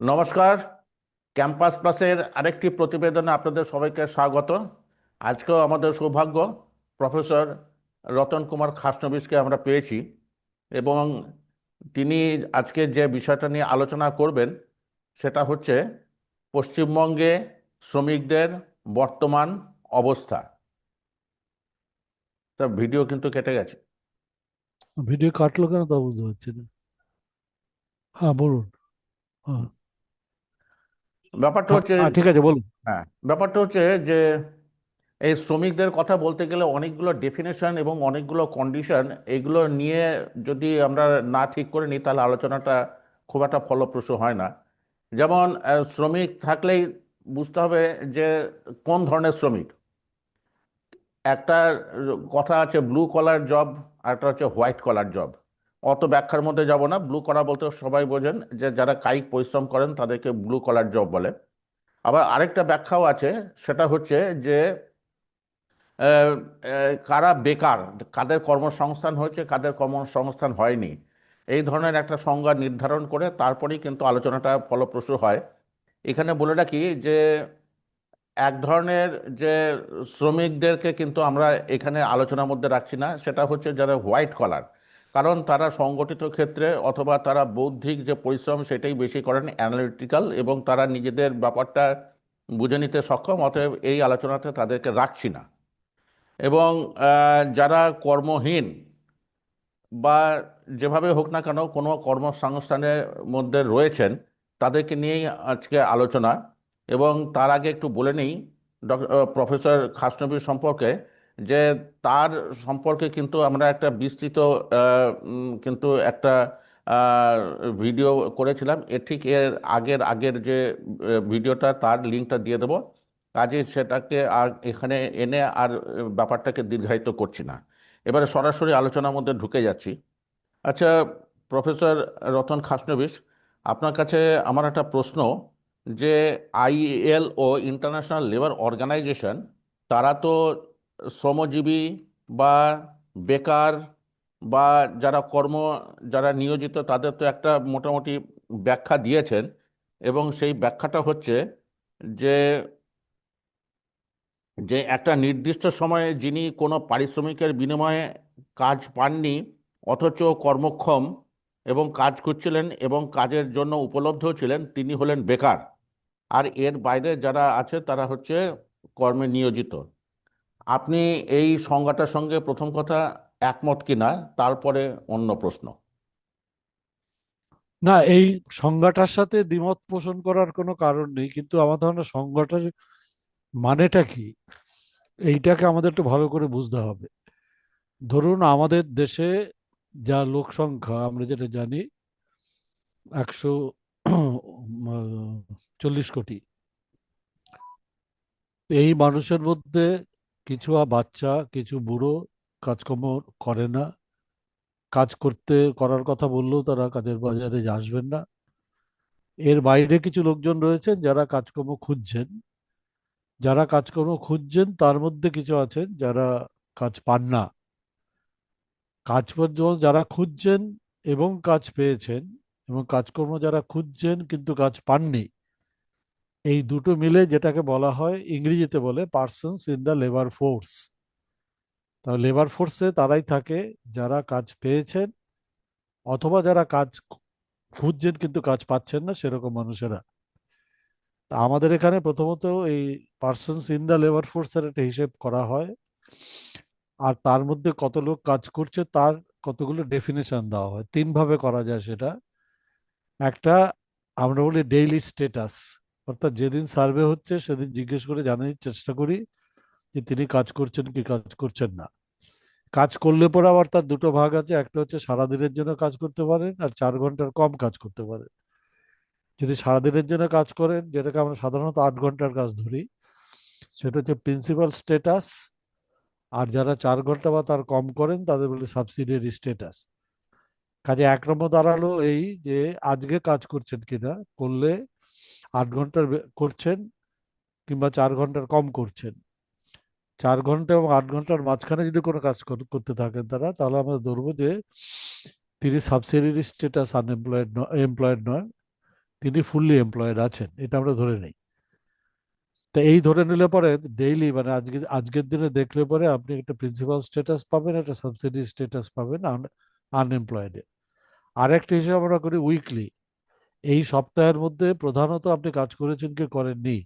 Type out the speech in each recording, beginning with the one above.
নমস্কার। ক্যাম্পাস প্লাসের আরেকটি প্রতিবেদনে আপনাদের সবাইকে স্বাগত। আজকেও আমাদের সৌভাগ্য, প্রফেসর রতন কুমার খাসনবিশকে আমরা পেয়েছি এবং তিনি আজকে যে বিষয়টা নিয়ে আলোচনা করবেন সেটা হচ্ছে পশ্চিমবঙ্গে শ্রমিকদের বর্তমান অবস্থা। তা ভিডিও কিন্তু কেটে গেছে। ভিডিও কাটলো কেন তা বুঝতে পারছি না। হ্যাঁ, বলুন। হ্যাঁ, ব্যাপারটা হ্যাঁ, হচ্ছে, হ্যাঁ, ঠিক আছে, বলুন। হ্যাঁ, ব্যাপারটা হচ্ছে যে এই শ্রমিকদের কথা বলতে গেলে অনেকগুলো ডেফিনেশন এবং অনেকগুলো কন্ডিশন, এগুলো নিয়ে যদি আমরা না ঠিক করে নিই তাহলে আলোচনাটা খুব একটা ফলপ্রসূ হয় না। যেমন শ্রমিক থাকলেই বুঝতে হবে যে কোন ধরনের শ্রমিক। একটা কথা আছে ব্লু কলার জব, আর একটা হচ্ছে হোয়াইট কলার জব। অত ব্যাখ্যার মধ্যে যাব না। ব্লু কলার বলতে সবাই বোঝেন যে যারা কায়িক পরিশ্রম করেন তাদেরকে ব্লু কলার জব বলে। আবার আরেকটা ব্যাখ্যাও আছে, সেটা হচ্ছে যে আহ, কারা বেকার, কাদের কর্মসংস্থান হয়েছে, কাদের কর্মসংস্থান হয়নি, এই ধরনের একটা সংজ্ঞা নির্ধারণ করে তারপরেই কিন্তু আলোচনাটা ফলপ্রসূ হয়। এখানে বলে রাখি যে এক ধরনের যে শ্রমিকদেরকে কিন্তু আমরা এখানে আলোচনার মধ্যে রাখছি না, সেটা হচ্ছে যারা হোয়াইট কলার। কারণ তারা সংগঠিত ক্ষেত্রে অথবা তারা বৌদ্ধিক যে পরিশ্রম সেটাই বেশি করেন, অ্যানালিটিক্যাল, এবং তারা নিজেদের ব্যাপারটা বুঝে নিতে সক্ষম, অতএব এই আলোচনাতে তাদেরকে রাখছি না। এবং যারা কর্মহীন বা যেভাবে হোক না কেন কোনো কর্মসংস্থানের মধ্যে রয়েছেন, তাদেরকে নিয়েই আজকে আলোচনা। এবং তার আগে একটু বলে নিই প্রফেসর খাসনবী সম্পর্কে, যে তার সম্পর্কে কিন্তু আমরা একটা বিস্তৃত কিন্তু একটা আহ, ভিডিও করেছিলাম। ঠিক এর আগের আগের যে ভিডিওটা, তার লিঙ্কটা দিয়ে দেবো। কাজে সেটাকে আর এখানে এনে আর ব্যাপারটাকে দীর্ঘায়িত করছি না। এবারে সরাসরি আলোচনার মধ্যে ঢুকে যাচ্ছি। আচ্ছা, প্রফেসর রতন খাসনবিশ, আপনার কাছে আমার একটা প্রশ্ন, যে আইএলও, ইন্টারন্যাশনাল লেবার অর্গানাইজেশন, তারা তো শ্রমজীবী বা বেকার বা যারা নিয়োজিত তাদের তো একটা মোটামুটি ব্যাখ্যা দিয়েছেন। এবং সেই ব্যাখ্যাটা হচ্ছে যে যে একটা নির্দিষ্ট সময়ে যিনি কোনো পারিশ্রমিকের বিনিময়ে কাজ পাননি অথচ কর্মক্ষম এবং কাজ করছিলেন এবং কাজের জন্য উপলব্ধ ছিলেন, তিনি হলেন বেকার। আর এর বাইরে যারা আছে তারা হচ্ছে কর্মে নিয়োজিত। আপনি এই সংজ্ঞাটার সঙ্গে প্রথম কথা একমত কিনা, তারপরে অন্য প্রশ্ন। না, এই সংজ্ঞাটার সাথে দ্বিমত পোষণ করার কোনো কারণ নেই, কিন্তু আমার ধারণা সংজ্ঞাটার মানেটা কি এইটাকে আমাদের একটু ভালো করে বুঝতে হবে। ধরুন, আমাদের দেশে যা লোক সংখ্যা আমরা যেটা জানি, 140 কোটি। এই মানুষের মধ্যে কিছু বাচ্চা, কিছু বুড়ো কাজকর্ম করে না। করার কথা বললেও তারা কাজের বাজারে আসবেন না। এর বাইরে কিছু লোকজন রয়েছেন যারা কাজকর্ম খুঁজছেন। তার মধ্যে কিছু আছেন যারা কাজ পান না। যারা খুঁজছেন এবং কাজ পেয়েছেন, এবং কাজকর্ম যারা খুঁজছেন কিন্তু কাজ পাননি, এই দুটো মিলে যেটাকে বলা হয়, ইংরেজিতে বলে persons in the labour force. তাহলে লেবার ফোর্সে তারাই থাকে যারা কাজ পেয়েছেন, অথবা যারা কাজ খুঁজছেন কিন্তু কাজ পাচ্ছেন না, সেরকম মানুষেরা। তা আমাদের এখানে প্রথমত এই পার্সনস ইন দ্য লেবার ফোর্সের একটা হিসেব করা হয়, আর তার মধ্যে কত লোক কাজ করছে তার কতগুলো ডেফিনেশন দেওয়া হয়। তিন ভাবে করা যায় সেটা। একটা আমরা বলি ডেইলি স্ট্যাটাস, অর্থাৎ যেদিন সার্ভে হচ্ছে সেদিন জিজ্ঞেস করে জানার চেষ্টা করি যে তিনি কাজ করছেন কি কাজ করছেন না। কাজ করলে পরে আবার তার দুটো ভাগ আছে, একটা হচ্ছে সারাদিনের জন্য কাজ করতে পারেন, আর 4 ঘন্টার কম কাজ করতে পারেন। যদি সারাদিনের জন্য কাজ করেন, যেটাকে আমরা সাধারণত 8 ঘন্টার কাজ ধরি, সেটা হচ্ছে প্রিন্সিপাল স্ট্যাটাস। আর যারা 4 ঘন্টা বা তার কম করেন তাদের বলে সাবসিডিয়ারি স্ট্যাটাস। কাজে এক নম্বর দাঁড়ালো এই যে আজকে কাজ করছেন কিনা, করলে 8 ঘন্টার করছেন কিংবা 4 ঘন্টার কম করছেন। 4 ঘন্টা এবং 8 ঘন্টার মাঝখানে যদি কোনো কাজ করতে থাকেন তারা, তাহলে আমরা ধরবো যে তিনি সাবসিডিয়ারি স্ট্যাটাস, আনএমপ্লয়েড নয়, এমপ্লয়েড নয়, তিনি ফুললি এমপ্লয়েড আছেন, এটা আমরা ধরে নিই। তো এই ধরে নিলে পরে ডেইলি মানে আজকের দিনে দেখলে পরে আপনি একটা প্রিন্সিপাল স্ট্যাটাস পাবেন, একটা সাবসিডি স্ট্যাটাস পাবেন আনএমপ্লয়েডে। আরেকটা হিসাব আমরা করি উইকলি, এই সপ্তাহের মধ্যে প্রধানত আপনি কাজ করেছেন কি করেননি।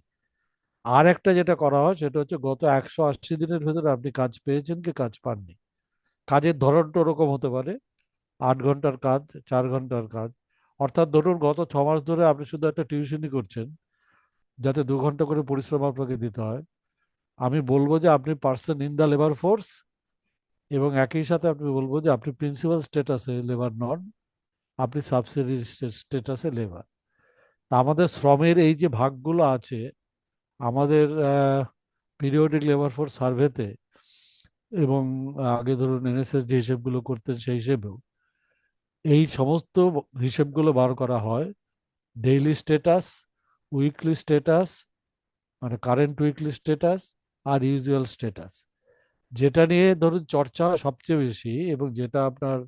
আর একটা যেটা করা হয় সেটা হচ্ছে গত 180 দিনের ভেতরে আপনি কাজ পেয়েছেন কি কাজ পাননি। কাজের ধরনটা ওরকম হতে পারে, 8 ঘন্টার কাজ, 4 ঘন্টার কাজ। অর্থাৎ ধরুন গত 6 মাস ধরে আপনি শুধু একটা টিউশনি করছেন, যাতে 2 ঘন্টা করে পরিশ্রম আপনাকে দিতে হয়। আমি বলবো যে আপনি person in the labour force, এবং একই সাথে আপনি বলবো যে আপনি প্রিন্সিপাল স্ট্যাটাসে লেবার নন, আপনি সাবসিডি স্ট্যাটাসে লেবার। তা আমাদের শ্রমের এই যে ভাগগুলো আছে, আমাদের পিরিয়ডিক লেবার ফোর্স সার্ভেতে, এবং আগে ধরুন এনএসএস যে হিসেবগুলো করতেন সেই হিসেবেও এই সমস্ত হিসেবগুলো বার করা হয়। ডেইলি স্ট্যাটাস, উইকলি স্ট্যাটাস মানে কারেন্ট উইকলি স্ট্যাটাস, আর ইউজুয়াল স্ট্যাটাস। যেটা নিয়ে ধরুন চর্চা হয় সবচেয়ে বেশি, এবং যেটা আপনার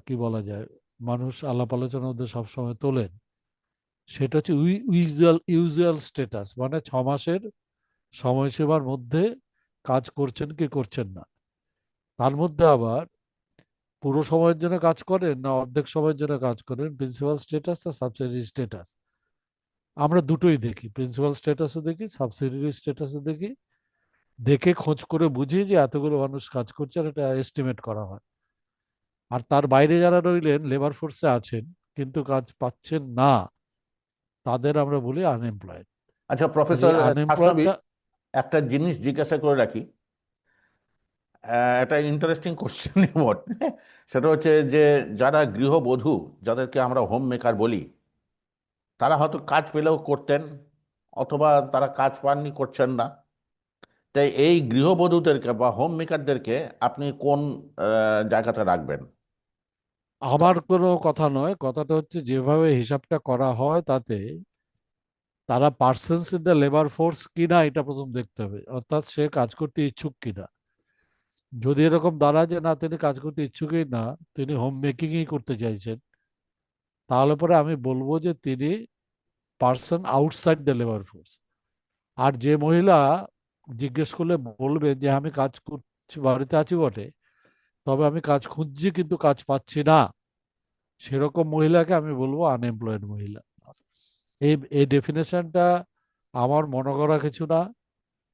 কি বলা যায়, মানুষ আলাপ আলোচনার মধ্যে সবসময় তোলেন, সেটা হচ্ছে ইউজুয়াল স্ট্যাটাস, মানে 6 মাসের সময়সীমার মধ্যে কাজ করছেন কি করছেন না। তার মধ্যে আবার পুরো সময়ের জন্য কাজ করেন না অর্ধেক সময়ের জন্য কাজ করেন, প্রিন্সিপাল স্ট্যাটাস না সাবসিডি স্ট্যাটাস। আমরা দুটোই দেখি, প্রিন্সিপাল স্ট্যাটাসও দেখি, সাবসিডি স্ট্যাটাসও দেখি। দেখে খোঁজ করে বুঝি যে এতগুলো মানুষ কাজ করছে, আর এটা এস্টিমেট করা হয়। আর তার বাইরে যারা রইলেন, লেবার ফোর্সে আছেন কিন্তু কাজ পাচ্ছেন না, তাদের আমরা বলি আনএমপ্লয়েড। আচ্ছা কাজে প্রফেসর হাসনাবি, আনএমপ্লয়েডটা একটা জিনিস জিজ্ঞাসা করে রাখি। একটা ইন্টারেস্টিং কোশ্চেন বট। সেটা হচ্ছে যে যারা গৃহবধূ, যাদেরকে আমরা হোম মেকার বলি, তারা হয়তো কাজ পেলেও করতেন, অথবা তারা কাজ পাননি, করছেন না। তাই এই গৃহবধূদেরকে বা হোম মেকারদেরকে আপনি কোন জায়গাতে রাখবেন? আমার কোনো কথা নয়, কথাটা হচ্ছে যেভাবে হিসাবটা করা হয় তাতে তারা persons in the labour force কিনা এটা প্রথম দেখতে হবে, অর্থাৎ সে কাজ করতে ইচ্ছুক কিনা। যদি এরকম দাঁড়ায় যে না তিনি কাজ করতে ইচ্ছুকই না, তিনি হোম মেকিংই করতে চাইছেন, তাহলে পরে আমি বলবো যে তিনি person outside the labour force. আর যে মহিলা জিজ্ঞেস করলে বলবে যে আমি কাজ করছি, বাড়িতে আছি বটে, তবে আমি কাজ খুঁজছি কিন্তু কাজ পাচ্ছি না, সেরকম মহিলাকে আমি বলবো আনএমপ্লয়েড মহিলা। এই এই ডেফিনেশনটা আমার মনে করা কিছু না,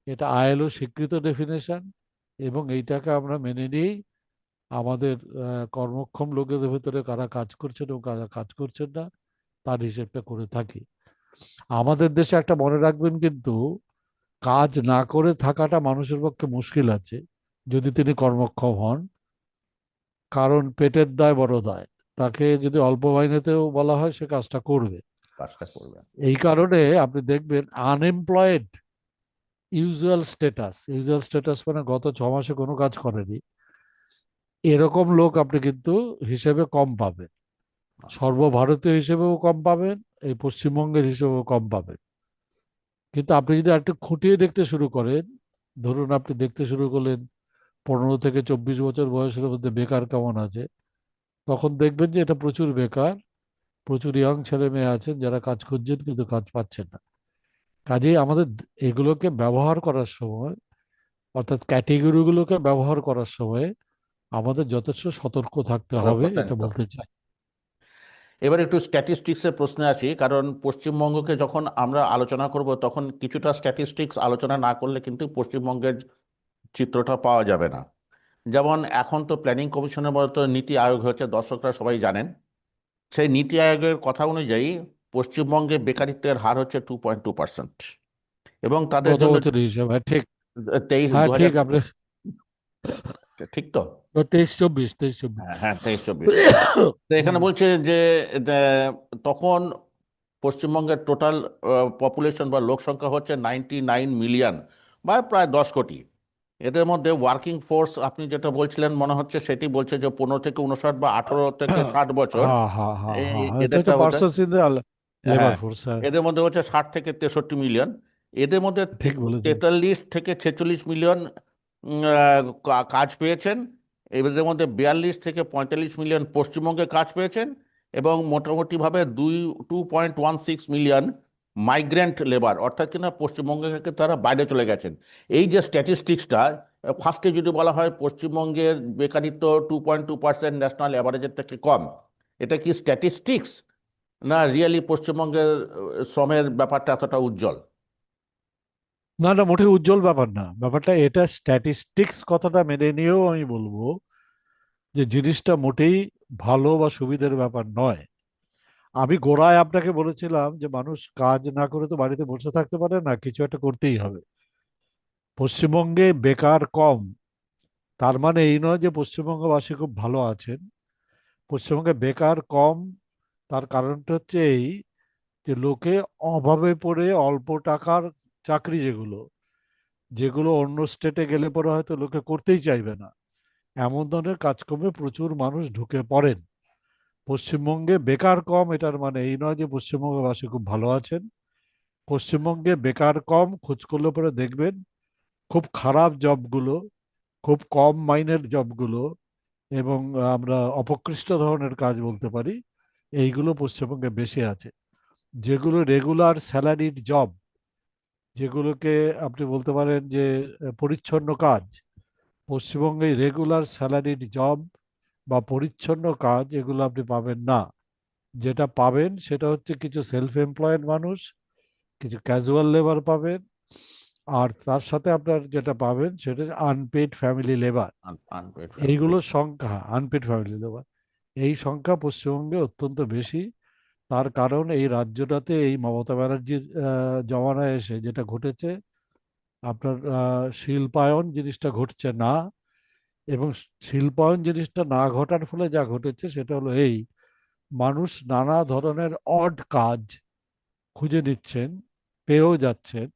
এটা আইএলও স্বীকৃত ডেফিনেশন, এবং এইটাকে আমরা মেনে নিয়েই আমাদের কর্মক্ষম লোকেদের ভেতরে কারা কাজ করছেন এবং কারা কাজ করছেন না তার হিসেবটা করে থাকি। আমাদের দেশে একটা মনে রাখবেন কিন্তু, কাজ না করে থাকাটা মানুষের পক্ষে মুশকিল আছে যদি তিনি কর্মক্ষম হন। কারণ পেটের দায় বড় দায়, তাকে যদি অল্প মাইনেতেও বলা হয় সে কাজটা করবে। কাজটা করবেন। এই কারণে আপনি দেখবেন আনএমপ্লয়েড ইউজুয়াল স্ট্যাটাস মানে গত 6 মাসে কোনো কাজ করেনি, এরকম লোক আপনি কিন্তু হিসেবে কম পাবেন। সর্বভারতীয় হিসেবেও কম পাবেন, এই পশ্চিমবঙ্গের হিসেবেও কম পাবেন। কিন্তু আপনি যদি একটু খুঁটিয়ে দেখতে শুরু করেন, ধরুন আপনি দেখতে শুরু করলেন 15 থেকে 24 বছর বয়সের মধ্যে বেকার কেমন আছে, তখন দেখবেন যে এটা প্রচুর বেকার, প্রচুর ইয়াং ছেলে মেয়ে আছেন যারা কাজ খুঁজছেন কিন্তু কাজ পাচ্ছেন না। কাজেই আমাদের এগুলোকে ব্যবহার করার সময়, অর্থাৎ ক্যাটেগরিগুলোকে ব্যবহার করার সময় আমাদের যথেষ্ট সতর্ক থাকতে হবে, সতর্কতা এটা নিতে হবে। বলতে চাই। এবার একটু স্ট্যাটিস্টিক্সের প্রশ্নে আসি, কারণ পশ্চিমবঙ্গকে যখন আমরা আলোচনা করব তখন কিছুটা স্ট্যাটিস্টিক্স আলোচনা না করলে কিন্তু পশ্চিমবঙ্গের চিত্রটা পাওয়া যাবে না। যেমন এখন তো প্ল্যানিং কমিশনের মতো নীতি আয়োগ হচ্ছে, দর্শকরা সবাই জানেন। সেই নীতি আয়োগের কথা অনুযায়ী পশ্চিমবঙ্গে বেকারিত্বের হার হচ্ছে 2.2%। এবং তাদের গত জন্য বছরের হিসাব, হ্যাঁ ঠিক। তেইশ হ্যাঁ দু হাজার ঠিক, আপনি ঠিক তো? 23-24, হ্যাঁ হ্যাঁ, 23-24। তো এখানে হুম। বলছে যে তখন পশ্চিমবঙ্গের টোটাল পপুলেশন বা লোক সংখ্যা হচ্ছে 99 মিলিয়ন, বা প্রায় 10 কোটি। এদের মধ্যে ওয়ার্কিং ফোর্স আপনি যেটা বলছিলেন মনে হচ্ছে সেটি বলছে যে 15 থেকে 59 বা 18 থেকে 60 বছর। হ্যাঁ হ্যাঁ হ্যাঁ হ্যাঁ হ্যাঁ, এটা এদেরটা হচ্ছে বোধ হয়, পার্সনস ইন দ্য লেবার হ্যাঁ, ফোর্স, হ্যাঁ। এদের মধ্যে হচ্ছে 60 থেকে 63 মিলিয়ন। এদের মধ্যে ঠিক বলেছেন। 43 থেকে 46 মিলিয়ন কাজ পেয়েছেন। এদের মধ্যে 42 থেকে 45 মিলিয়ন পশ্চিমবঙ্গে কাজ পেয়েছেন, এবং মোটামুটিভাবে 2.16 মিলিয়ন মাইগ্রেন্ট লেবার, অর্থাৎ কিনা পশ্চিমবঙ্গ থেকে তারা বাইরে চলে গেছেন। এই যে স্ট্যাটিস্টিক্সটা, ফার্স্টে যদি বলা হয় পশ্চিমবঙ্গের বেকারিত্ব 2.2% ন্যাশনাল অ্যাভারেজের থেকে কম, এটা কি স্ট্যাটিস্টিক্স, না রিয়েলি পশ্চিমবঙ্গের শ্রমের ব্যাপারটা এতটা উজ্জ্বল? না না, মোটেই উজ্জ্বল ব্যাপার না ব্যাপারটা, এটা স্ট্যাটিস্টিক্স কথাটা মেনে নিয়েও আমি বলবো যে জিনিসটা মোটেই ভালো বা সুবিধার ব্যাপার নয়। আমি গোড়ায় আপনাকে বলেছিলাম যে মানুষ কাজ না করে তো বাড়িতে বসে থাকতে পারে না, কিছু একটা করতেই হবে। পশ্চিমবঙ্গে বেকার কম, তার মানে এই নয় যে পশ্চিমবঙ্গবাসী খুব ভালো আছেন। পশ্চিমবঙ্গে বেকার কম, তার কারণটা হচ্ছে এই যে লোকে অভাবে পড়ে অল্প টাকার চাকরি, যেগুলো যেগুলো অন্য স্টেটে গেলে পরে হয়তো লোকে করতেই চাইবে না, এমন ধরনের কাজকর্মে প্রচুর মানুষ ঢুকে পড়েন। পশ্চিমবঙ্গে বেকার কম, এটার মানে এই নয় যে পশ্চিমবঙ্গবাসী খুব ভালো আছেন। পশ্চিমবঙ্গে বেকার কম, খোঁজ করলে পরে দেখবেন খুব খারাপ জবগুলো, খুব কম মাইনের জবগুলো, এবং আমরা অপকৃষ্ট ধরনের কাজ বলতে পারি, এইগুলো পশ্চিমবঙ্গে বেশি আছে। যেগুলো রেগুলার স্যালারিড জব, যেগুলোকে আপনি বলতে পারেন যে পরিচ্ছন্ন কাজ, পশ্চিমবঙ্গে রেগুলার স্যালারিড জব বা পরিচ্ছন্ন কাজ এগুলো আপনি পাবেন না। যেটা পাবেন সেটা হচ্ছে কিছু সেলফ এমপ্লয়েড মানুষ, কিছু ক্যাজুয়াল লেবার পাবেন, আর তার সাথে আপনার যেটা পাবেন সেটা unpaid family labour. Unpaid family. এইগুলোর সংখ্যা, আনপেড ফ্যামিলি লেবার, এই সংখ্যা পশ্চিমবঙ্গে অত্যন্ত বেশি। তার কারণ এই রাজ্যটাতে এই মমতা ব্যানার্জির জমানায় এসে যেটা ঘটেছে, আপনার শিল্পায়ন জিনিসটা ঘটছে না। এবং শিল্পায়ন জিনিসটা না ঘটার ফলে যা ঘটেছে সেটা হলো এই, মানুষ নানা ধরনের অড কাজ খুঁজে নিচ্ছেন, পেয়েও যাচ্ছেন,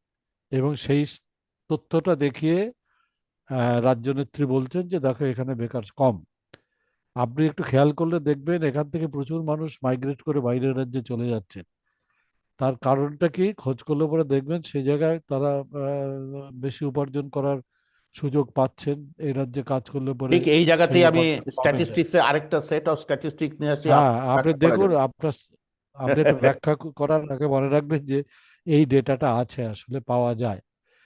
এবং সেই তথ্যটা দেখিয়ে রাজ্য নেত্রী বলছেন যে দেখো এখানে বেকার কম। আপনি একটু খেয়াল করলে দেখবেন এখান থেকে প্রচুর মানুষ মাইগ্রেট করে বাইরের রাজ্যে চলে যাচ্ছে। তার কারণটা কি, খোঁজ করলে পরে দেখবেন সেই জায়গায় তারা বেশি উপার্জন করার সুযোগ পাচ্ছেন, এই রাজ্যে কাজ করলে পরে ঠিক এই সেই জায়গাতেই আমি উপার্জন পাবেন। স্ট্যাটিস্টিক্সে আরেকটা সেট অফ স্ট্যাটিস্টিক্স নিয়ে আসি হ্যাঁ, আপনার আপনি ব্যাখ্যা করার দেখুন, জন্য। আপনি একটা ব্যাখ্যা করার আগে মনে রাখবেন যে এই ডেটাটা আছে, আসলে পাওয়া যায়।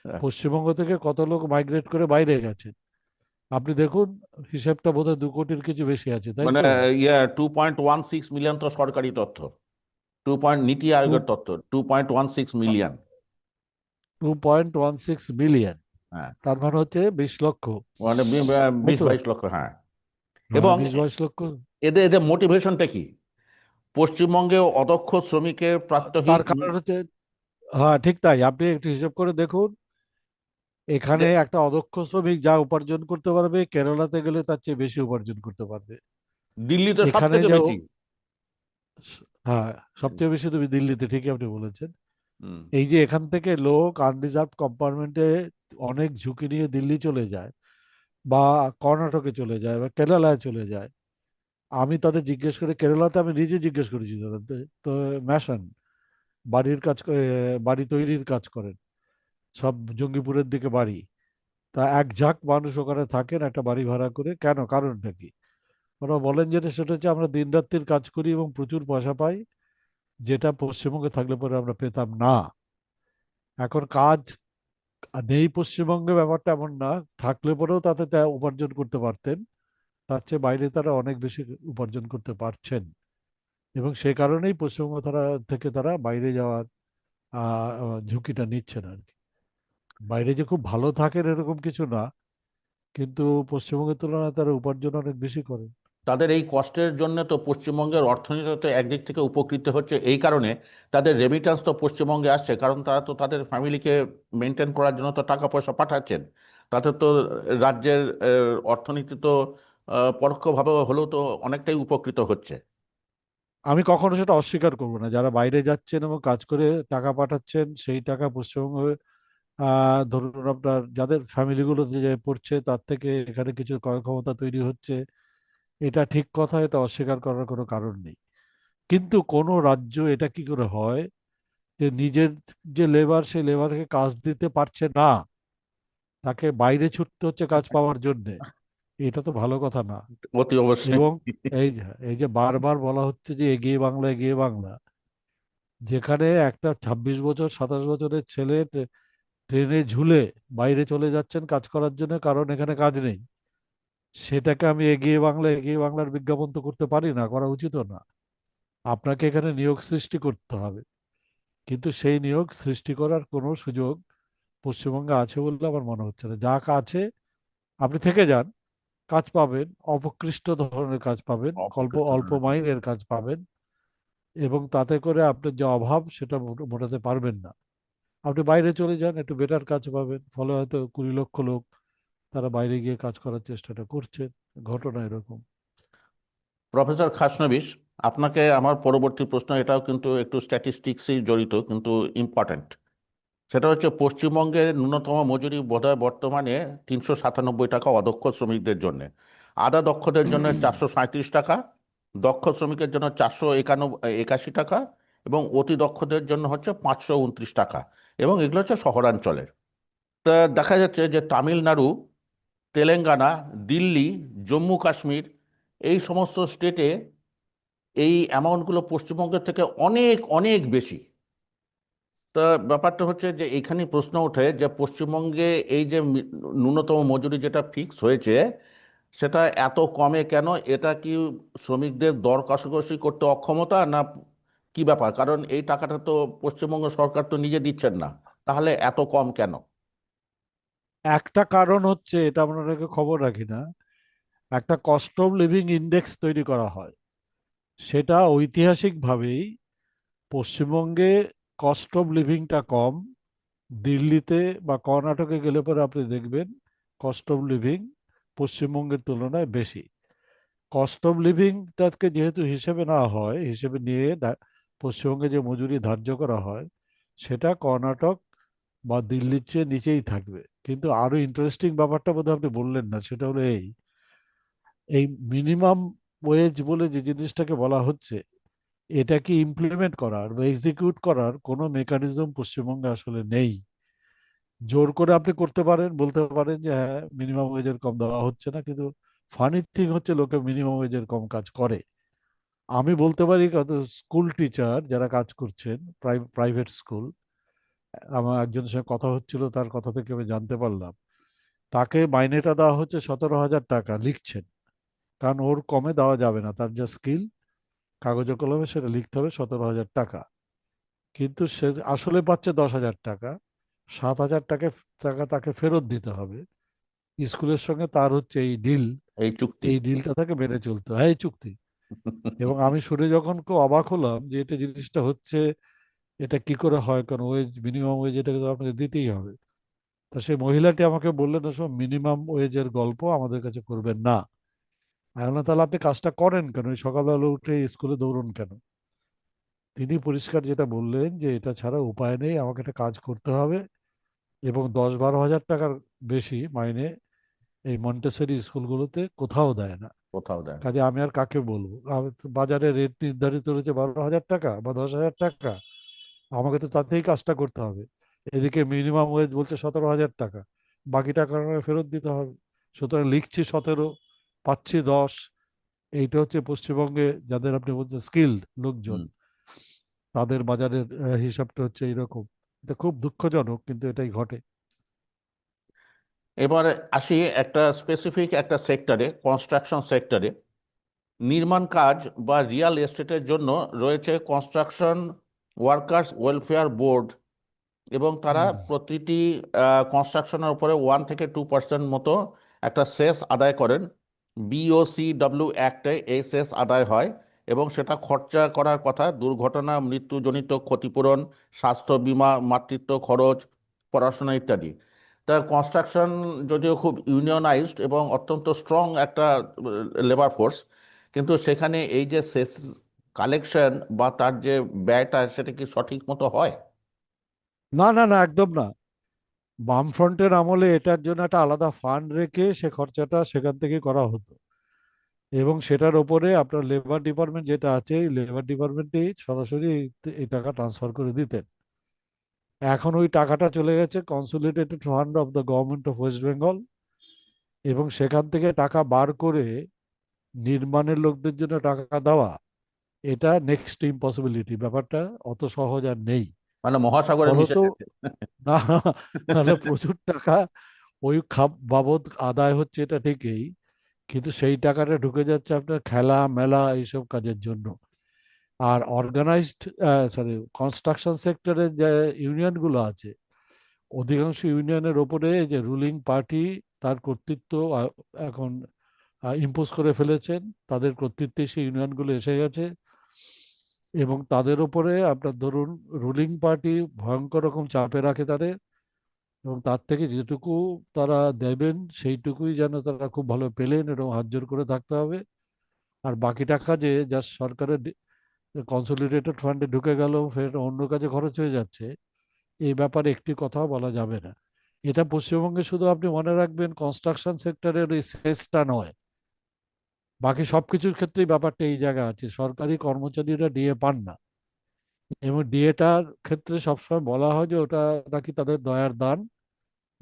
পশ্চিমবঙ্গ থেকে কত লোক মাইগ্রেট করে বাইরে গেছে আপনি দেখুন, হিসেবটা বোধহয় 2 কোটির কিছু বেশি আছে, তাই মানে তো? 2.16 মিলিয়ন তো সরকারি তথ্য, নীতি টু আয়োগের তথ্য 2.16 মিলিয়ন। 2.16 বিলিয়ন, হ্যাঁ, তার মানে হচ্ছে 20 লক্ষ, মানে তাই বিশ তো? বাইশ লক্ষ, হ্যাঁ। হ্যাঁ, এবং 20-22 লক্ষ। এদের এদের মোটিভেশনটা কি? পশ্চিমবঙ্গে অদক্ষ শ্রমিকের প্রাত্যহিক তার কারণ হচ্ছে, হ্যাঁ ঠিক তাই, আপনি একটু হিসেব করে দেখুন, এখানে একটা অদক্ষ শ্রমিক যা উপার্জন করতে পারবে কেরালাতে গেলে তার চেয়ে বেশি উপার্জন করতে পারবে। দিল্লিতে সব এখানে থেকে যে বেশি। হ্যাঁ, সবচেয়ে বেশি তুমি দিল্লিতে, ঠিকই আপনি বলেছেন। হুম। এই যে এখান থেকে লোক আনরিজার্ভ কম্পার্টমেন্টে অনেক ঝুঁকি নিয়ে দিল্লি চলে যায়, বা কর্ণাটকে চলে যায়, বা কেরালায় চলে যায়। আমি তাদের জিজ্ঞেস করে, কেরালাতে আমি নিজে জিজ্ঞেস করেছি তাদের, তো ম্যাসন, বাড়ির কাজ বাড়ি তৈরির কাজ করেন, সব জঙ্গিপুরের দিকে বাড়ি। তা এক ঝাঁক মানুষ ওখানে থাকেন একটা বাড়ি ভাড়া করে, কেন, কারণটা কি? ওরা বলেন যেটা, সেটা হচ্ছে আমরা দিন রাত্রির কাজ করি এবং প্রচুর পয়সা পাই, যেটা পশ্চিমবঙ্গে থাকলে পরে আমরা পেতাম না। এখন কাজ নেই পশ্চিমবঙ্গে, ব্যাপারটা এমন না, থাকলে পরেও তাতে তা উপার্জন করতে পারতেন, তার চেয়ে বাইরে তারা অনেক বেশি উপার্জন করতে পারছেন। এবং সে কারণেই পশ্চিমবঙ্গ থেকে তারা বাইরে যাওয়ার ঝুঁকিটা নিচ্ছেন আর কি। বাইরে যে খুব ভালো থাকেন এরকম কিছু না, কিন্তু পশ্চিমবঙ্গের তুলনায় তারা উপার্জন অনেক বেশি করেন। তাদের এই কষ্টের জন্য তো পশ্চিমবঙ্গের অর্থনীতি তো একদিক থেকে উপকৃত হচ্ছে, এই কারণে তাদের রেমিটেন্স তো পশ্চিমবঙ্গে আসছে, কারণ তারা তো তাদের ফ্যামিলিকে মেনটেন করার জন্য তো টাকা পয়সা পাঠাচ্ছেন। তাতে তো রাজ্যের অর্থনীতি তো পরোক্ষভাবে হলেও তো অনেকটাই উপকৃত হচ্ছে। আমি কখনো সেটা অস্বীকার করবো না, যারা বাইরে যাচ্ছেন এবং কাজ করে টাকা পাঠাচ্ছেন, সেই টাকা পশ্চিমবঙ্গে ধরুন আপনার যাদের ফ্যামিলিগুলোতে যে পড়ছে তার থেকে এখানে কিছু ক্রয় ক্ষমতা তৈরি হচ্ছে, এটা ঠিক কথা, এটা অস্বীকার করার কোনো কারণ নেই। কিন্তু কোনো রাজ্য এটা কি করে হয় যে নিজের যে লেবার, সেই লেবারকে কাজ দিতে পারছে না, তাকে বাইরে ছুটতে হচ্ছে কাজ পাওয়ার জন্যে, এটা তো ভালো কথা না। অতি অবশ্যই। এবং এই যে বারবার বলা হচ্ছে যে এগিয়ে বাংলা, এগিয়ে বাংলা, যেখানে একটা 26 বছর 27 বছরের ছেলে ট্রেনে ঝুলে বাইরে চলে যাচ্ছেন কাজ করার জন্য, কারণ এখানে কাজ নেই, সেটাকে আমি এগিয়ে বাংলা, এগিয়ে বাংলার বিজ্ঞাপন তো করতে পারি না, করা উচিত না। আপনাকে এখানে নিয়োগ সৃষ্টি করতে হবে, কিন্তু সেই নিয়োগ সৃষ্টি করার কোনো সুযোগ পশ্চিমবঙ্গে আছে বলে আমার মনে হচ্ছে না। যা আছে, আপনি থেকে যান, কাজ পাবেন, অপকৃষ্ট ধরনের কাজ পাবেন, অল্প অপকৃষ্ট অল্প ধরনের কাজ। মাইনের কাজ পাবেন, এবং তাতে করে আপনার যে অভাব সেটা মেটাতে পারবেন না। আপনি বাইরে চলে যান, একটু বেটার কাজ পাবেন, ফলে হয়তো 20 লক্ষ লোক তারা বাইরে গিয়ে কাজ করার চেষ্টাটা করছে। ঘটনা এরকম। প্রফেসর খাসনবিশ, আপনাকে আমার পরবর্তী প্রশ্ন, এটাও কিন্তু একটু স্ট্যাটিস্টিক্সই জড়িত কিন্তু ইম্পর্ট্যান্ট। সেটা হচ্ছে পশ্চিমবঙ্গের ন্যূনতম মজুরি বোধহয় বর্তমানে 397 টাকা অদক্ষ শ্রমিকদের জন্য, আধা দক্ষদের জন্য 437 টাকা, দক্ষ শ্রমিকের জন্য 481 টাকা, এবং অতি দক্ষদের জন্য হচ্ছে 529 টাকা। এবং এগুলো হচ্ছে শহরাঞ্চলের। তা দেখা যাচ্ছে যে তামিলনাড়ু, তেলেঙ্গানা, দিল্লি, জম্মু কাশ্মীর, এই সমস্ত স্টেটে এই অ্যামাউন্টগুলো পশ্চিমবঙ্গের থেকে অনেক অনেক বেশি। তা ব্যাপারটা হচ্ছে যে এইখানে প্রশ্ন ওঠে যে পশ্চিমবঙ্গে এই যে ন্যূনতম মজুরি যেটা ফিক্স হয়েছে, সেটা এত কমে কেন? এটা কি শ্রমিকদের দর কষাকষি করতে অক্ষমতা, না কি ব্যাপার? কারণ এই টাকাটা তো পশ্চিমবঙ্গ সরকার তো নিজে দিচ্ছেন না, তাহলে এত কম কেন? একটা কারণ হচ্ছে, এটা আমরা অনেকে খবর রাখি না, একটা কস্ট অফ লিভিং ইন্ডেক্স তৈরি করা হয়। সেটা ঐতিহাসিকভাবেই পশ্চিমবঙ্গে কস্ট অফ লিভিংটা কম। দিল্লিতে বা কর্ণাটকে গেলে পরে আপনি দেখবেন কস্ট অফ লিভিং পশ্চিমবঙ্গের তুলনায় বেশি। কস্ট অফ লিভিংটাকে যেহেতু হিসেবে না হয়, হিসেবে নিয়ে পশ্চিমবঙ্গে যে মজুরি ধার্য করা হয়, সেটা কর্ণাটক বা দিল্লির চেয়ে নিচেই থাকবে। কিন্তু আরো ইন্টারেস্টিং ব্যাপারটা বোধহয় আপনি বললেন না, সেটা হলো এই এই মিনিমাম ওয়েজ বলে যে জিনিসটাকে বলা হচ্ছে, এটাকে ইমপ্লিমেন্ট করার বা এক্সিকিউট করার কোনো মেকানিজম পশ্চিমবঙ্গে আসলে নেই। জোর করে আপনি করতে পারেন, বলতে পারেন যে হ্যাঁ মিনিমাম ওয়েজের কম দেওয়া হচ্ছে না, কিন্তু ফানি থিং হচ্ছে লোকে মিনিমাম ওয়েজের কম কাজ করে। আমি বলতে পারি কত স্কুল টিচার যারা কাজ করছেন, প্রাইভেট স্কুল, আমার একজনের সঙ্গে কথা হচ্ছিল, তার কথা থেকে আমি জানতে পারলাম তাকে মাইনেটা দেওয়া হচ্ছে 17,000 টাকা, লিখছেন, কারণ ওর কমে দেওয়া যাবে না, তার যা স্কিল কাগজে কলমে সেটা লিখতে হবে 17,000 টাকা। কিন্তু সে আসলে পাচ্ছে 10,000 টাকা। 7,000 টাকা টাকা তাকে ফেরত দিতে হবে। স্কুলের সঙ্গে তার হচ্ছে এই ডিল, এই চুক্তি। এই ডিলটা তাকে মেনে চলতে হয়, এই চুক্তি। এবং আমি শুনে যখন খুব অবাক হলাম যে এটা জিনিসটা হচ্ছে, এটা কি করে হয়, কারণ ওয়েজ, মিনিমাম ওয়েজ এটাকে তো আপনাকে দিতেই হবে। তা সেই মহিলাটি আমাকে বললেন, সব মিনিমাম ওয়েজের গল্প আমাদের কাছে করবেন না। আমি বললাম তাহলে আপনি কাজটা করেন কেন, ওই সকালবেলা উঠে স্কুলে দৌড়ন কেন? তিনি পরিষ্কার যেটা বললেন যে এটা ছাড়া উপায় নেই, আমাকে একটা কাজ করতে হবে, এবং 10-12 হাজার টাকার বেশি মাইনে এই মন্টেসরি স্কুলগুলোতে কোথাও দেয় না। কোথাও দেয় না। কাজে আমি আর কাকে বলবো? আমি তো বাজারে রেট নির্ধারিত রয়েছে 12,000 টাকা বা 10,000 টাকা, আমাকে তো তাতেই কাজটা করতে হবে। এদিকে মিনিমাম ওয়েজ বলছে 17,000 টাকা, বাকি টাকা আমাকে ফেরত দিতে হবে। সুতরাং লিখছি 17, পাচ্ছি 10। এইটা হচ্ছে পশ্চিমবঙ্গে যাদের আপনি বলছেন স্কিল্ড লোকজন, হুম। তাদের বাজারের হিসাবটা হচ্ছে এইরকম। এটা খুব দুঃখজনক, কিন্তু এটাই ঘটে। এবারে আসি একটা স্পেসিফিক একটা সেক্টরে, কনস্ট্রাকশন সেক্টরে। নির্মাণ কাজ বা রিয়েল এস্টেটের জন্য রয়েছে কনস্ট্রাকশন ওয়ার্কার্স ওয়েলফেয়ার বোর্ড, এবং তারা হুম। প্রতিটি কনস্ট্রাকশনের উপরে 1 থেকে 2% মতো একটা সেস আদায় করেন। BOCW অ্যাক্টে এই সেস আদায় হয়, এবং সেটা খরচা করার কথা দুর্ঘটনা, মৃত্যুজনিত ক্ষতিপূরণ, স্বাস্থ্য বীমা, মাতৃত্ব খরচ, পড়াশোনা ইত্যাদি। তার কনস্ট্রাকশন যদিও খুব ইউনিয়নাইজড এবং অত্যন্ত স্ট্রং একটা লেবার ফোর্স, কিন্তু সেখানে এই যে সেস কালেকশন বা তার যে ব্যয়টা, সেটা কি সঠিক মতো হয়? না, না, না, একদম না। বামফ্রন্টের আমলে এটার জন্য একটা আলাদা ফান্ড রেখে সে খরচাটা সেখান থেকে করা হতো, এবং সেটার ওপরে আপনার লেবার ডিপার্টমেন্ট যেটা আছে, লেবার ডিপার্টমেন্টই সরাসরি এই টাকা ট্রান্সফার করে দিতেন। এখন ওই টাকাটা চলে গেছে consolidated fund of the government of West Bengal, এবং সেখান থেকে টাকা বার করে নির্মাণের লোকদের জন্য টাকা দেওয়া, এটা নেক্সট ইম্পসিবিলিটি। ব্যাপারটা অত সহজ আর নেই। মানে মহাসাগরে মিশে ফলত গেছে। না, নাহলে প্রচুর টাকা ওই খাপ বাবদ আদায় হচ্ছে, এটা ঠিকই, কিন্তু সেই টাকাটা ঢুকে যাচ্ছে আপনার খেলা মেলা এইসব কাজের জন্য। আর অর্গানাইজড, সরি, কনস্ট্রাকশন সেক্টরের যে ইউনিয়নগুলো আছে, অধিকাংশ ইউনিয়নের ওপরে যে রুলিং পার্টি তার কর্তৃত্ব এখন ইম্পোজ করে ফেলেছেন। তাদের কর্তৃত্বে সেই ইউনিয়নগুলো এসে গেছে, এবং তাদের ওপরে আপনার ধরুন রুলিং পার্টি ভয়ঙ্কর রকম চাপে রাখে তাদের, এবং তার থেকে যেটুকু তারা দেবেন সেইটুকুই যেন তারা খুব ভালো পেলেন, এবং হাত জোর করে থাকতে হবে। আর বাকি টাকা যে যা সরকারের কনসোলিডেটেড ফান্ডে ঢুকে গেল ফের অন্য কাজে খরচ হয়ে যাচ্ছে, এই ব্যাপারে একটি কথাও বলা যাবে না। এটা পশ্চিমবঙ্গে শুধু আপনি মনে রাখবেন কনস্ট্রাকশন সেক্টরের ওই সেসটা নয়, বাকি সবকিছুর ক্ষেত্রেই ব্যাপারটা এই জায়গা আছে। সরকারি কর্মচারীরা ডিএ পান না, এবং ডিএটার ক্ষেত্রে সবসময় বলা হয় যে ওটা নাকি তাদের দয়ার দান,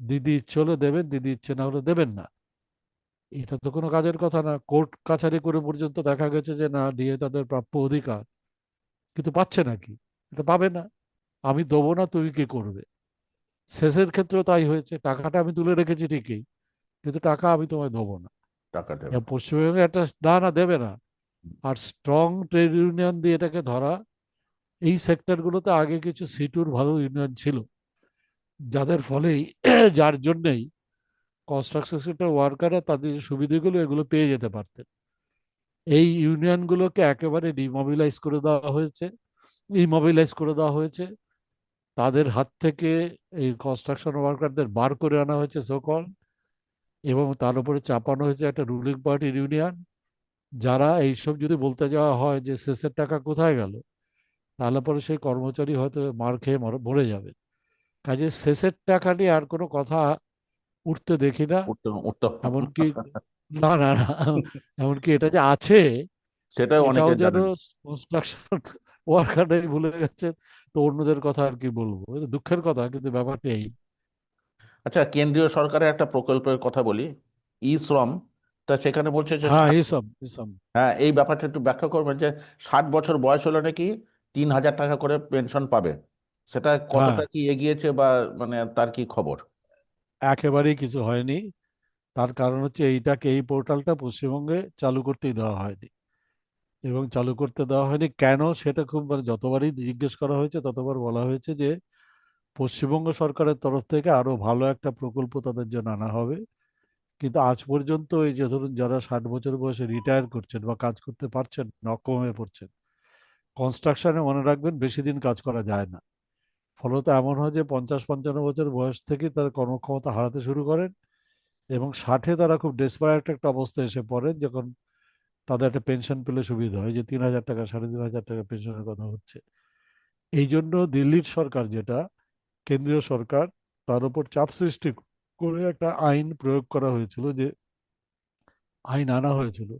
দিদি ইচ্ছে হলে দেবেন, দিদি ইচ্ছে না হলে দেবেন না। এটা তো কোনো কাজের কথা না। কোর্ট কাছারি করে পর্যন্ত দেখা গেছে যে না, ডিএ তাদের প্রাপ্য অধিকার, কিন্তু পাচ্ছে নাকি? এটা পাবে না। আমি দেবো না, তুমি কি করবে? শেষের ক্ষেত্রে তাই হয়েছে, টাকাটা আমি তুলে রেখেছি ঠিকই, কিন্তু টাকা আমি তোমায় দেবো না। টাকা দেবে। এবার পশ্চিমবঙ্গে একটা না না দেবে না, আর স্ট্রং ট্রেড ইউনিয়ন দিয়ে এটাকে ধরা। এই সেক্টরগুলোতে আগে কিছু সিটুর ভালো ইউনিয়ন ছিল, যাদের ফলেই যার জন্যই কনস্ট্রাকশন সেক্টর ওয়ার্কাররা তাদের যে সুবিধাগুলো এগুলো পেয়ে যেতে পারতেন। এই ইউনিয়নগুলোকে একেবারে ডিমোবিলাইজ করে দেওয়া হয়েছে, ইমোবিলাইজ করে দেওয়া হয়েছে। তাদের হাত থেকে এই কনস্ট্রাকশন ওয়ার্কারদের বার করে আনা হয়েছে সকল, এবং তার উপরে চাপানো হয়েছে একটা রুলিং পার্টির ইউনিয়ন, যারা এইসব যদি বলতে যাওয়া হয় যে শেষের টাকা কোথায় গেল, তাহলে পরে সেই কর্মচারী হয়তো মার খেয়ে মরে যাবে। কাজে শেষের টাকা নিয়ে আর কোনো কথা উঠতে দেখি না। উঠতে উঠতে এমনকি না না না, এমনকি এটা যে আছে সেটাই এটাও অনেকে যেন জানেন। কনস্ট্রাকশন ওয়ার্কাররাই ভুলে গেছেন। তো অন্যদের কথা আর কি বলবো, এটা দুঃখের কথা, কিন্তু ব্যাপারটা এই। আচ্ছা, কেন্দ্রীয় সরকারের একটা প্রকল্পের কথা বলি, ই শ্রম। তা সেখানে বলছে যে হ্যাঁ, এইসব এইসব। হ্যাঁ, এই ব্যাপারটা একটু ব্যাখ্যা করবেন যে 60 বছর বয়স হলে নাকি 3,000 টাকা করে পেনশন পাবে। সেটা হ্যাঁ, কতটা কি এগিয়েছে বা মানে তার কি খবর? একেবারেই কিছু হয়নি। তার কারণ হচ্ছে এইটাকে, এই পোর্টালটা পশ্চিমবঙ্গে চালু করতেই দেওয়া হয়নি। এবং চালু করতে দেওয়া হয়নি কেন, সেটা খুব মানে যতবারই জিজ্ঞেস করা হয়েছে ততবার বলা হয়েছে যে পশ্চিমবঙ্গ সরকারের তরফ থেকে আরো ভালো একটা প্রকল্প তাদের জন্য আনা হবে। কিন্তু আজ পর্যন্ত এই যে ধরুন যারা 60 বছর বয়সে রিটায়ার করছেন বা কাজ করতে পারছেন না, অক্ষম হয়ে পড়ছেন, কনস্ট্রাকশনে মনে রাখবেন বেশি দিন কাজ করা যায় না। ফলত এমন হয় যে 50-55 বছর বয়স থেকে তাদের কর্মক্ষমতা হারাতে শুরু করেন, এবং 60-এ তারা খুব ডেসপারেট একটা অবস্থায় এসে পড়েন, যখন তাদের একটা পেনশন পেলে সুবিধা হয়, যে 3,000 টাকা 3,500 টাকা পেনশনের কথা হচ্ছে। এই জন্য দিল্লির সরকার, যেটা কেন্দ্রীয় সরকার, তার উপর চাপ সৃষ্টি করে একটা আইন প্রয়োগ করা হয়েছিল, যে আইন আনা হয়েছিল